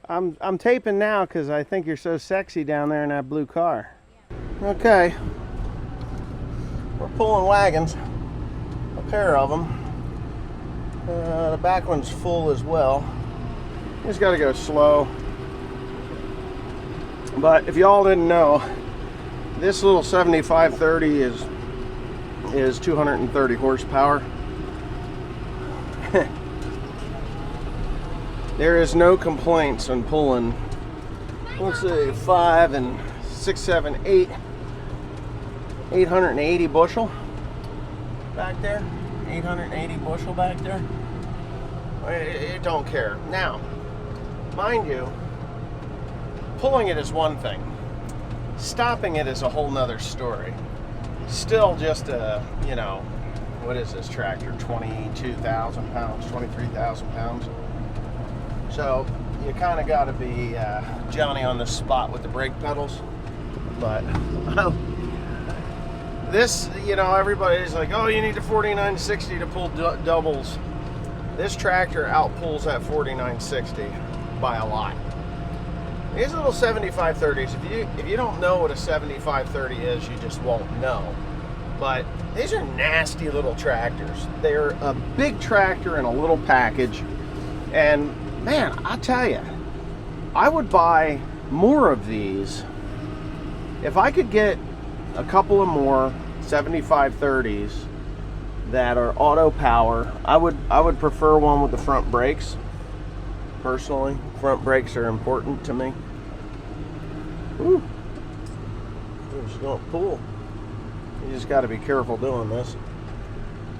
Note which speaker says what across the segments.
Speaker 1: I'm taping now because I think you're so sexy down there in that blue car. Okay, we're pulling wagons, a pair of them. The back one's full as well. Just got to go slow. But if y'all didn't know, this little 7530 is 230 horsepower. There is no complaints on pulling, let's say 5 and 6, 7, 8, 880 bushel back there. 880 bushel back there. It don't care. Now, mind you, pulling it is one thing. Stopping it is a whole nother story. Still just a, you know, what is this tractor? 22,000 pounds, 23,000 pounds. So you kind of got to be Johnny on the spot with the brake pedals. But this, you know, everybody's like, oh, you need the 4960 to pull doubles. This tractor outpulls that 4960 by a lot. These little 7530s, if you don't know what a 7530 is, you just won't know. But these are nasty little tractors. They're a big tractor in a little package. And man, I tell you, I would buy more of these. If I could get a couple of more 7530s that are auto power, I would prefer one with the front brakes. Personally, front brakes are important to me. Ooh, it's just gonna pull. You just got to be careful doing this,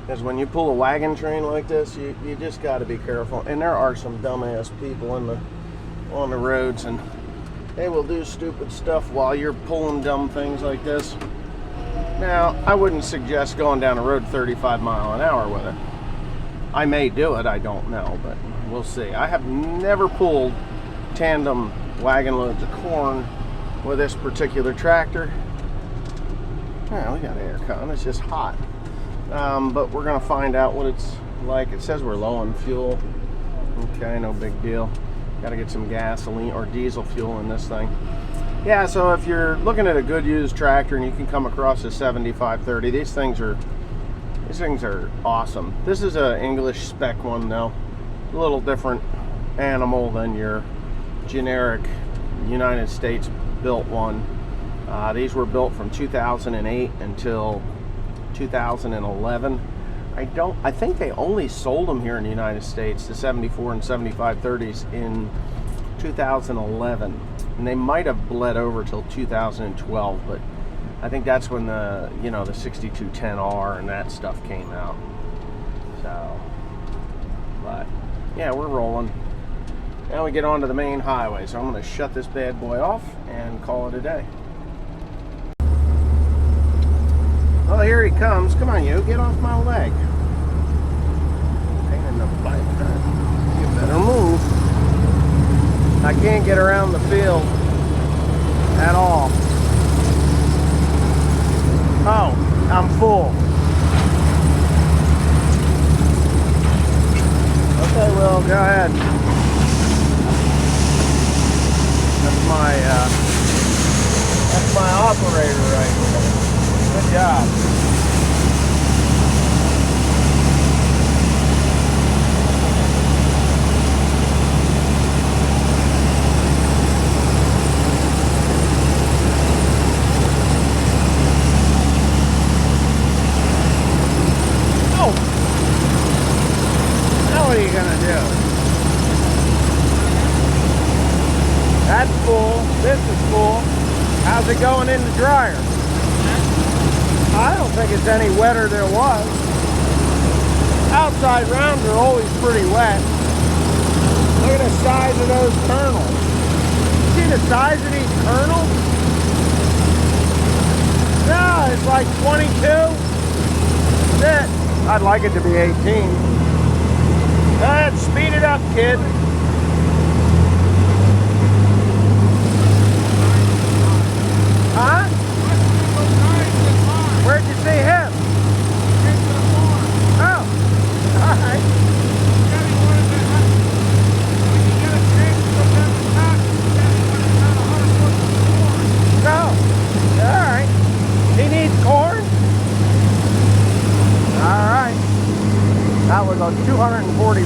Speaker 1: because when you pull a wagon train like this, you just got to be careful. And there are some dumbass people on the roads, and they will do stupid stuff while you're pulling dumb things like this. Now, I wouldn't suggest going down the road 35 miles an hour with it. I may do it, I don't know, but we'll see. I have never pulled tandem wagon loads of corn with this particular tractor. Yeah, we got aircon, it's just hot. But we're gonna find out what it's like. It says we're low on fuel. Okay, no big deal. Gotta get some gasoline or diesel fuel in this thing. Yeah, so if you're looking at a good used tractor and you can come across a 7530, these things are awesome. This is an English spec one though. A little different animal than your generic United States built one. These were built from 2008 until 2011. I think they only sold them here in the United States, the 74 and 7530s, in 2011. And they might have bled over till 2012, but I think that's when the 6210R and that stuff came out. So, but yeah, we're rolling. Now we get onto the main highway, so I'm going to shut this bad boy off and call it a day. Oh, here he comes. Come on, you. Get off my leg. Pain in the butt. You better move. I can't get around the field at all. Oh, I'm full. Okay, well, go ahead. That's my operator right there. Good job. Oh! Now what are you gonna do? That's full. This is full. How's it going in the dryer? I don't think it's any wetter than it was. Outside rounds are always pretty wet. Look at the size of those kernels. See the size of these kernels? No, it's like 22. That's it. I'd like it to be 18. Go ahead, speed it up, kid. Huh? Where'd you see him? Oh, all right.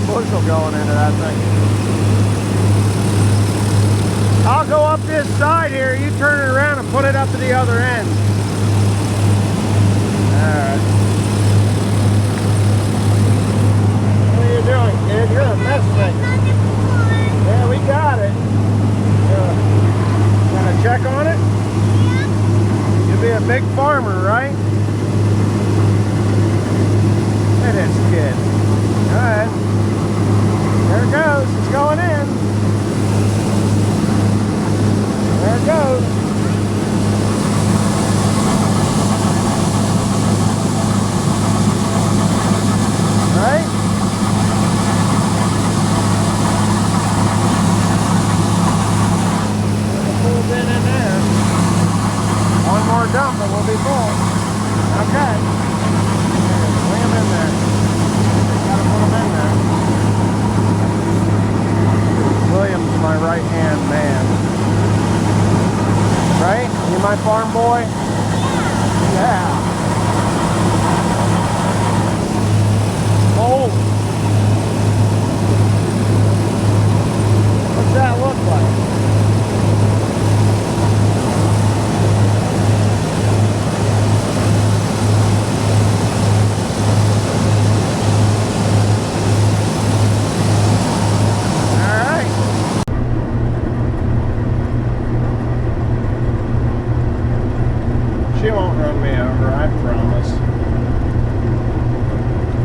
Speaker 1: bushel going into that thing. I'll go up this side here, you turn it around and put it up to the other end. Alright. What are you doing, kid? You're a mess maker. Yeah, we got it. Gonna check on it? You'll be a big farmer, right? Look at this kid. Alright. There it goes. It's going in. There it goes. Right? Full bin in there. One more dump and we'll be full. Okay. Bring them in there. Gotta put them in there. William's my right-hand man. Right? You my farm boy? Yeah. Oh. What's that look like? She won't run me over, I promise.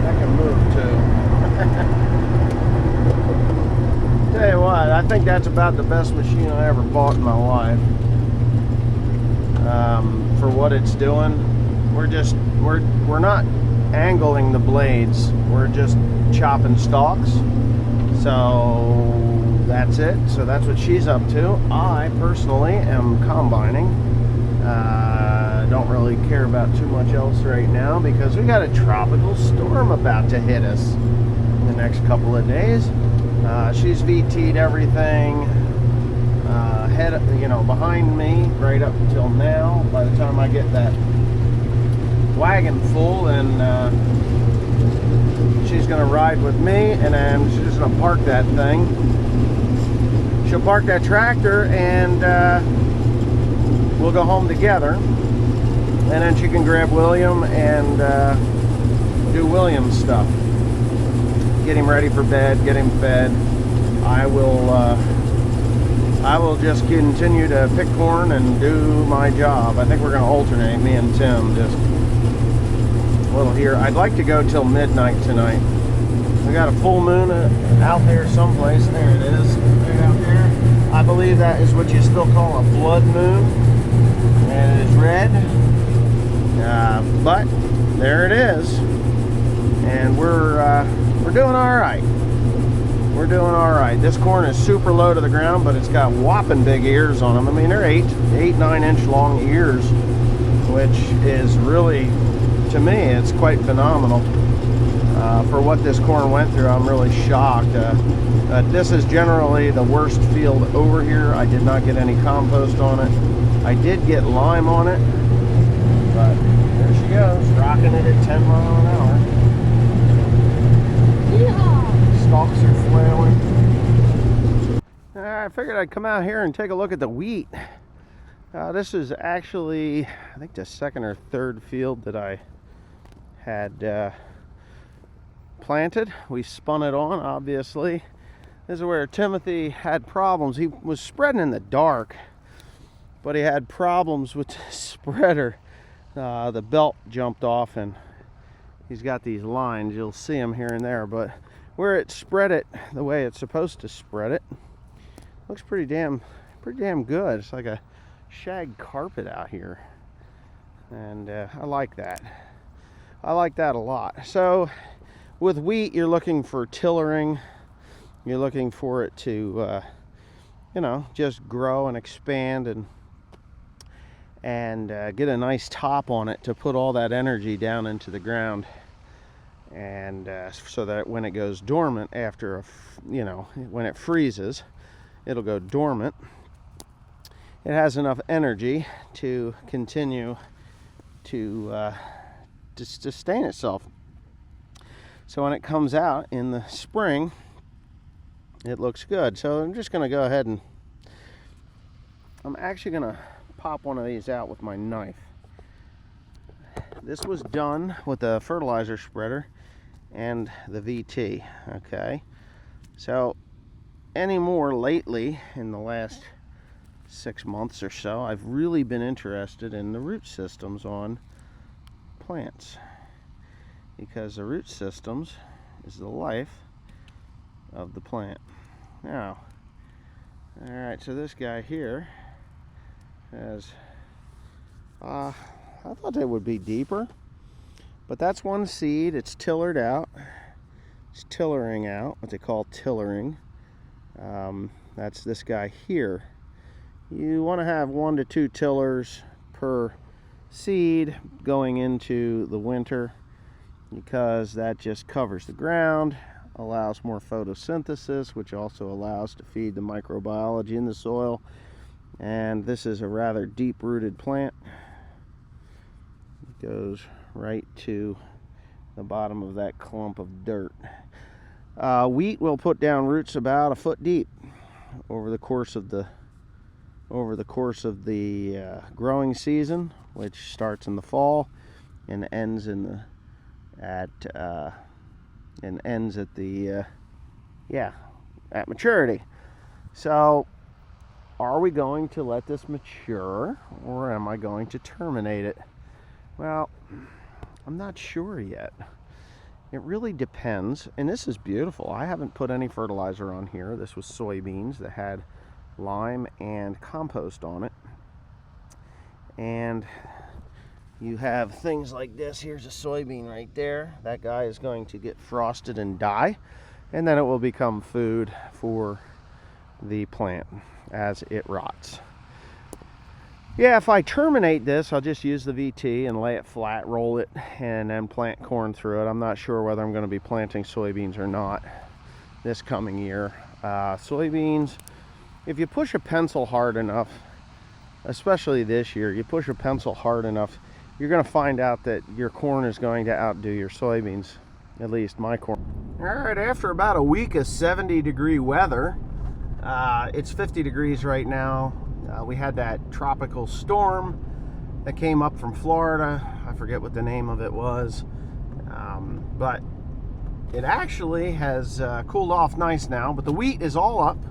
Speaker 1: I can move too. Tell you what, I think that's about the best machine I ever bought in my life. For what it's doing, we're not angling the blades. We're just chopping stalks. So that's it. So that's what she's up to. I personally am combining. Don't really care about too much else right now because we got a tropical storm about to hit us in the next couple of days. She's VT'd everything behind me right up until now. By the time I get that wagon full, and she's gonna ride with me, and then she's gonna park that thing. She'll park that tractor and we'll go home together, and then she can grab William and do William's stuff. Get him ready for bed, get him fed. I will just continue to pick corn and do my job. I think we're going to alternate, me and Tim, just a little here. I'd like to go till midnight tonight. We got a full moon out there someplace. There it is, right out there. I believe that is what you still call a blood moon. And it is red, but there it is, and we're doing all right. We're doing all right. This corn is super low to the ground, but it's got whopping big ears on them. I mean, they're 9-inch long ears, which is really, to me, it's quite phenomenal. For what this corn went through, I'm really shocked. This is generally the worst field over here. I did not get any compost on it. I did get lime on it, but there she goes, rocking it at 10 miles an hour. Yeehaw! Stalks are flailing. I figured I'd come out here and take a look at the wheat. This is actually, I think, the second or third field that I had planted. We spun it on, obviously. This is where Timothy had problems. He was spreading in the dark, but he had problems with the spreader. The belt jumped off, and he's got these lines. You'll see them here and there, but where it spread it the way it's supposed to spread it, looks pretty damn good. It's like a shag carpet out here, and I like that. I like that a lot. So with wheat, you're looking for tillering. You're looking for it to just grow and expand and get a nice top on it to put all that energy down into the ground, and so that when it goes dormant after when it freezes, it'll go dormant. It has enough energy to continue to sustain itself. So when it comes out in the spring, it looks good. So I'm just going to go ahead and I'm actually going to pop one of these out with my knife. This was done with the fertilizer spreader and the VT. Okay, so any more lately in the last 6 months or so, I've really been interested in the root systems on plants, because the root systems is the life of the plant. Now, all right, so this guy here has I thought they would be deeper, but that's one seed. It's tillered out. It's tillering out, what they call tillering. That's this guy here. You want to have 1 to 2 tillers per seed going into the winter, because that just covers the ground, allows more photosynthesis, which also allows to feed the microbiology in the soil. And this is a rather deep-rooted plant. It goes right to the bottom of that clump of dirt. Wheat will put down roots about 1 foot deep over the course of the growing season, which starts in the fall and ends at maturity. So are we going to let this mature, or am I going to terminate it? Well, I'm not sure yet. It really depends. And this is beautiful. I haven't put any fertilizer on here. This was soybeans that had lime and compost on it. And you have things like this. Here's a soybean right there. That guy is going to get frosted and die, and then it will become food for the plant as it rots. Yeah, if I terminate this, I'll just use the VT and lay it flat, roll it, and then plant corn through it. I'm not sure whether I'm going to be planting soybeans or not this coming year. Soybeans, if you push a pencil hard enough, especially this year, you push a pencil hard enough, you're going to find out that your corn is going to outdo your soybeans, at least my corn. All right, after about a week of 70-degree weather, it's 50 degrees right now. We had that tropical storm that came up from Florida. I forget what the name of it was, but it actually has cooled off nice now, but the wheat is all up.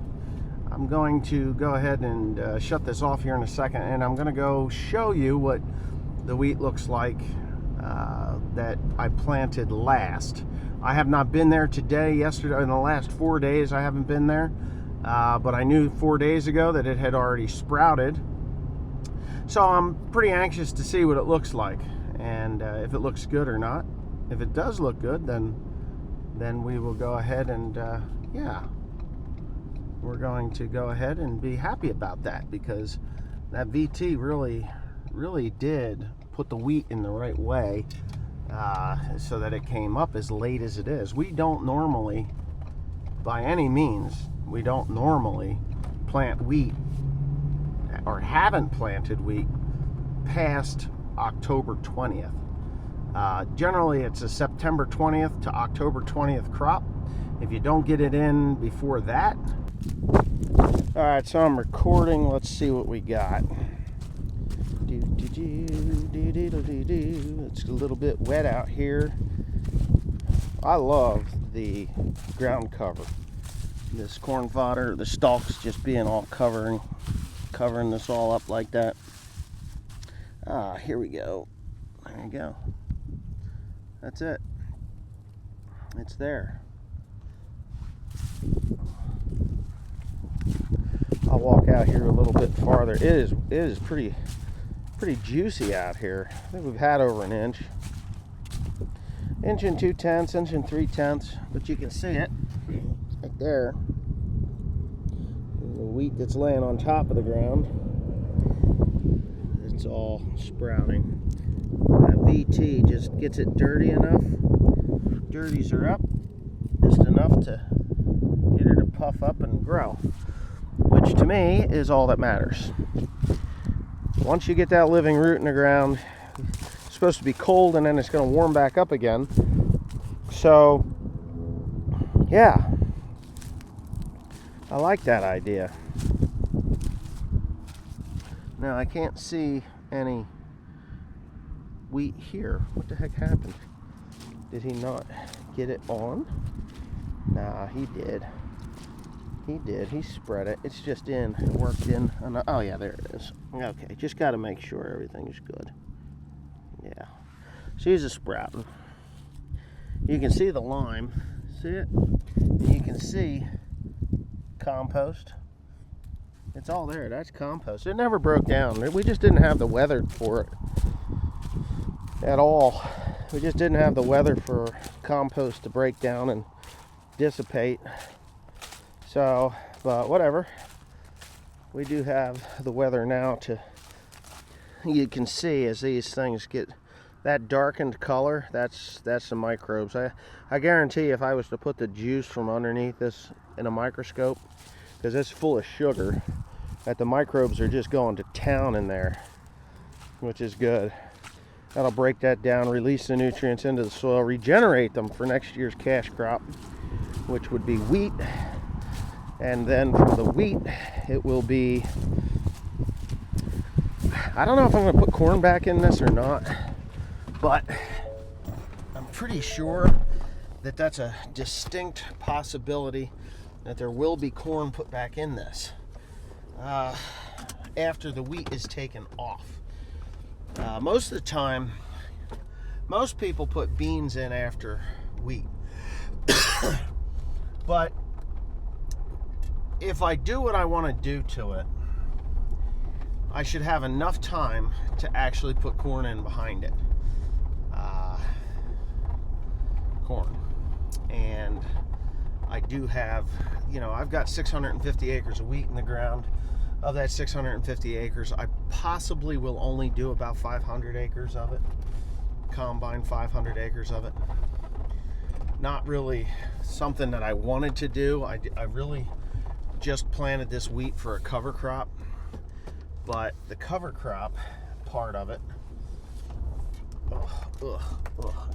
Speaker 1: I'm going to go ahead and shut this off here in a second, and I'm going to go show you what the wheat looks like that I planted last. I have not been there today, yesterday, in the last 4 days I haven't been there, but I knew 4 days ago that it had already sprouted. So I'm pretty anxious to see what it looks like, and if it looks good or not. If it does look good, then we will go ahead and yeah, we're going to go ahead and be happy about that, because that VT really did put the wheat in the right way, so that it came up as late as it is. We don't normally, by any means, we don't normally plant wheat, or haven't planted wheat, past October 20th. Generally it's a September 20th to October 20th crop. If you don't get it in before that. All right, so I'm recording. Let's see what we got. It's a little bit wet out here. I love the ground cover. This corn fodder, the stalks just being all covering this all up like that. Here we go. There you go. That's it. It's there. I'll walk out here a little bit farther. It is pretty juicy out here. I think we've had over an inch. Inch and 2/10, inch and 3/10, but you can see it right there. The wheat that's laying on top of the ground, it's all sprouting. That VT just gets it dirty enough. Dirties her up just enough to get her to puff up and grow, which to me is all that matters. Once you get that living root in the ground, it's supposed to be cold and then it's going to warm back up again. So, yeah, I like that idea. Now, I can't see any wheat here. What the heck happened? Did he not get it on? Nah, he did. He did. He spread it. It's just in. It worked in. Oh, yeah, there it is. Okay, just got to make sure everything's good. Yeah. She's a sprouting. You can see the lime. See it? And you can see compost. It's all there. That's compost. It never broke down. We just didn't have the weather for it at all. We just didn't have the weather for compost to break down and dissipate. So, but whatever. We do have the weather now to, you can see as these things get that darkened color, that's the microbes. I guarantee if I was to put the juice from underneath this in a microscope, because it's full of sugar, that the microbes are just going to town in there, which is good. That'll break that down, release the nutrients into the soil, regenerate them for next year's cash crop, which would be wheat. And then from the wheat, it will be, I don't know if I'm going to put corn back in this or not, but I'm pretty sure that that's a distinct possibility that there will be corn put back in this after the wheat is taken off. Most of the time, most people put beans in after wheat. But if I do what I want to do to it, I should have enough time to actually put corn in behind it. Corn. And I do have, I've got 650 acres of wheat in the ground. Of that 650 acres, I possibly will only do about 500 acres of it. Combine 500 acres of it. Not really something that I wanted to do. I really just planted this wheat for a cover crop. But the cover crop part of it, I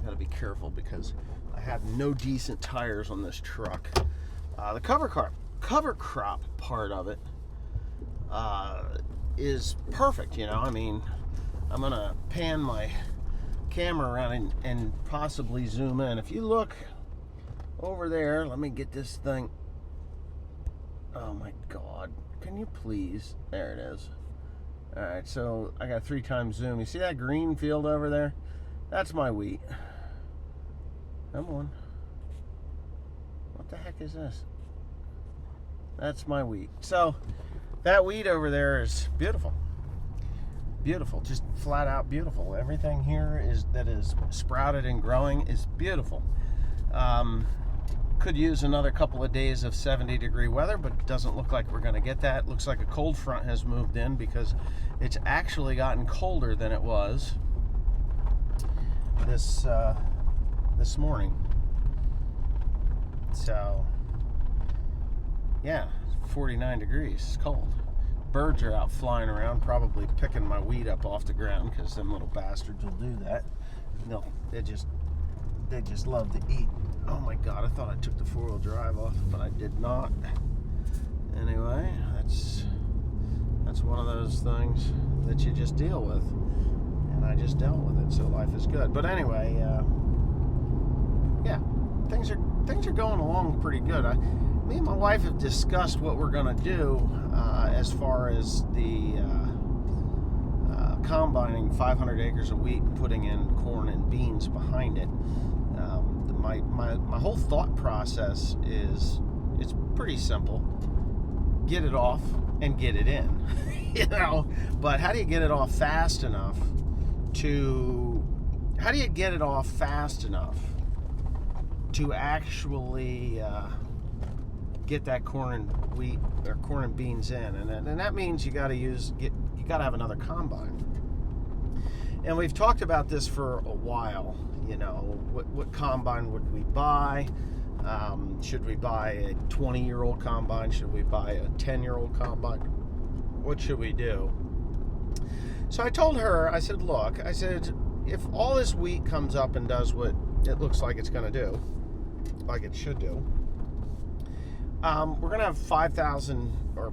Speaker 1: gotta be careful because I have no decent tires on this truck. The cover crop part of it is perfect. I'm gonna pan my camera around and possibly zoom in. If you look over there, let me get this thing. Oh my God, can you please? There it is. All right, so I got 3 times zoom. You see that green field over there? That's my wheat. Come on. What the heck is this? That's my wheat. So that wheat over there is beautiful. Beautiful, just flat out beautiful. Everything here that is sprouted and growing is beautiful. Could use another couple of days of 70-degree weather, but it doesn't look like we're going to get that. Looks like a cold front has moved in because it's actually gotten colder than it was this morning. So yeah, 49 degrees. It's cold. Birds are out flying around, probably picking my wheat up off the ground because them little bastards will do that. No, they just love to eat. Oh my God, I thought I took the 4-wheel drive off, but I did not. Anyway, that's one of those things that you just deal with. And I just dealt with it, so life is good. But anyway, yeah, things are going along pretty good. Me and my wife have discussed what we're going to do as far as the combining 500 acres of wheat and putting in corn and beans behind it. My whole thought process is, it's pretty simple. Get it off and get it in. But how do you get it off fast enough to actually get that corn and wheat or corn and beans in? And that means you got to have another combine. And we've talked about this for a while. What combine would we buy? Should we buy a 20-year-old combine? Should we buy a 10-year-old combine? What should we do? So I told her, I said, if all this wheat comes up and does what it looks like it's going to do, like it should do. We're gonna have 5,000, or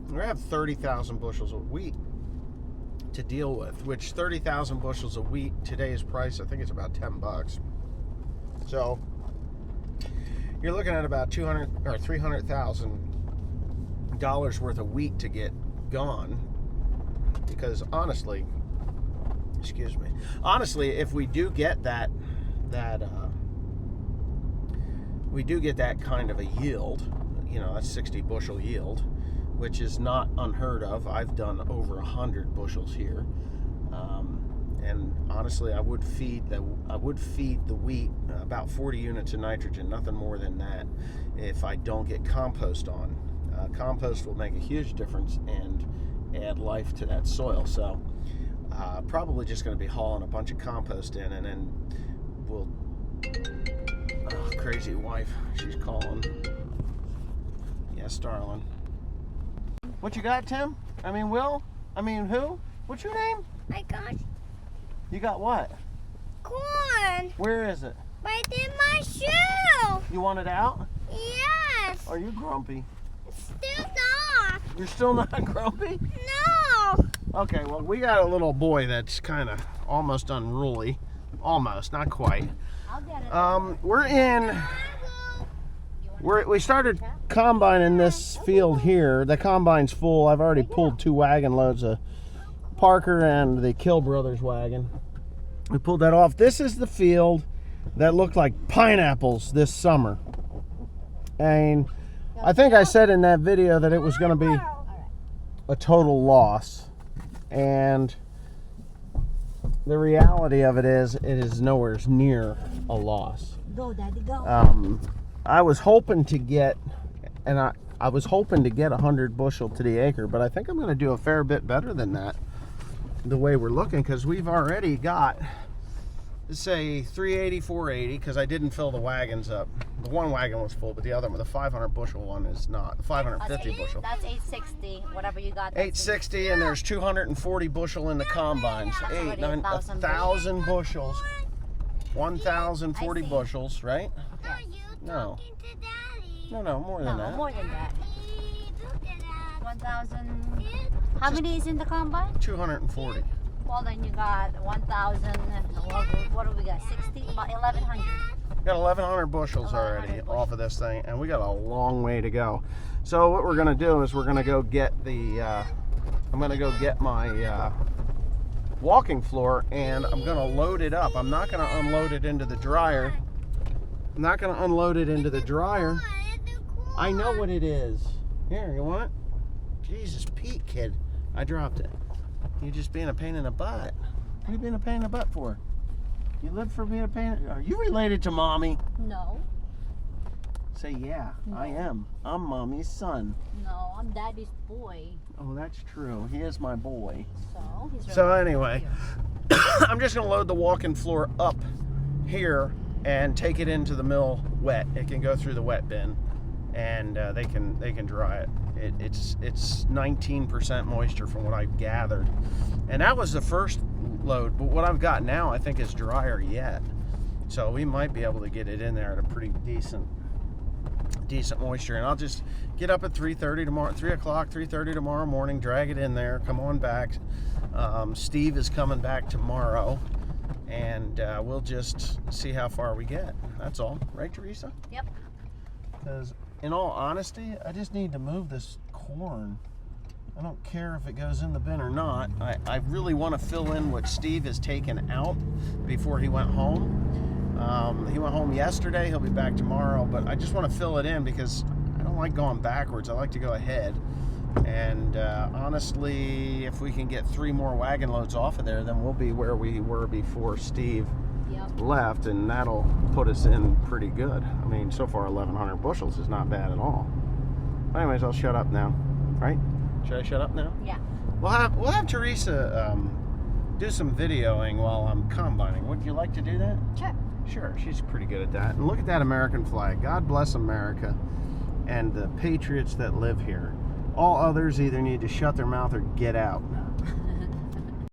Speaker 1: we're gonna have 30,000 bushels of wheat to deal with, which 30,000 bushels of wheat, today's price, I think it's about $10. So you're looking at about $200 or $300,000 worth of wheat to get gone. Because honestly, if we do get that kind of a yield, that's 60 bushel yield, which is not unheard of. I've done over 100 bushels here, and honestly, I would feed the wheat about 40 units of nitrogen, nothing more than that, if I don't get compost on. Compost will make a huge difference and add life to that soil. So probably just going to be hauling a bunch of compost in, and then we'll crazy wife, she's calling. Yes, darling. What you got, Tim? Will? Who? What's your name?
Speaker 2: I got.
Speaker 1: You got what?
Speaker 2: Corn.
Speaker 1: Where is it?
Speaker 2: Right in my shoe.
Speaker 1: You want it out?
Speaker 2: Yes.
Speaker 1: Are you grumpy?
Speaker 2: Still not.
Speaker 1: You're still not grumpy?
Speaker 2: No.
Speaker 1: Okay, well, we got a little boy that's kind of almost unruly. Almost, not quite.
Speaker 2: I'll get it.
Speaker 1: We started combining this field here. The combine's full. I've already pulled 2 wagon loads of Parker and the Kill Brothers wagon. We pulled that off. This is the field that looked like pineapples this summer. And I think I said in that video that it was going to be a total loss. And the reality of it is nowhere near a loss.
Speaker 2: Go, Daddy, go.
Speaker 1: I was hoping to get, I was hoping to get 100 bushel to the acre, but I think I'm going to do a fair bit better than that, the way we're looking, because we've already got, let's say 380, 480, because I didn't fill the wagons up. The one wagon was full, but the other one, the 500 bushel one, is not. The 550 bushel.
Speaker 3: That's 860, whatever you got.
Speaker 1: 860, and there's 240 bushel in the combines. 1,000 bushels. 1,040 bushels, right? No. No, more than that.
Speaker 3: More than that. 1,000. How many is in the combine?
Speaker 1: 240.
Speaker 3: Well, then you got 1,000. What do we got? 60? About 1,100.
Speaker 1: We got 1,100 bushels already off of this thing, and we got a long way to go. So what we're going to do is we're going to go get the, I'm going to go get my walking floor, and I'm going to load it up. I'm not going to unload it into the dryer. I know what it is. Here, you want it? Jesus, Pete, kid. I dropped it. You're just being a pain in the butt. What are you being a pain in the butt for? You live for being a pain. Are you related to Mommy?
Speaker 3: No.
Speaker 1: Say yeah, no. I am. I'm Mommy's son.
Speaker 3: No, I'm Daddy's boy.
Speaker 1: Oh, that's true. He is my boy.
Speaker 3: So
Speaker 1: anyway, I'm just going to load the walk-in floor up here and take it into the mill wet. It can go through the wet bin, and they can dry it. It's 19% moisture from what I've gathered, and that was the first load. But what I've got now, I think, is drier yet. So we might be able to get it in there at a pretty decent moisture. And I'll just get up at 3:30 tomorrow, 3 o'clock, 3:30 tomorrow morning. Drag it in there. Come on back. Steve is coming back tomorrow. And we'll just see how far we get. That's all. Right, Teresa?
Speaker 3: Yep.
Speaker 1: Because in all honesty, I just need to move this corn. I don't care if it goes in the bin or not. I really want to fill in what Steve has taken out before he went home. He went home yesterday. He'll be back tomorrow. But I just want to fill it in because I don't like going backwards. I like to go ahead. And honestly, if we can get 3 more wagon loads off of there, then we'll be where we were before Steve left, and that'll put us in pretty good. I mean, so far 1,100 bushels is not bad at all. But anyways, I'll shut up now. Right? Should I shut up now?
Speaker 3: Yeah.
Speaker 1: We'll have Teresa do some videoing while I'm combining. Would you like to do that?
Speaker 3: Sure.
Speaker 1: Sure. She's pretty good at that. And look at that American flag. God bless America and the patriots that live here. All others either need to shut their mouth or get out.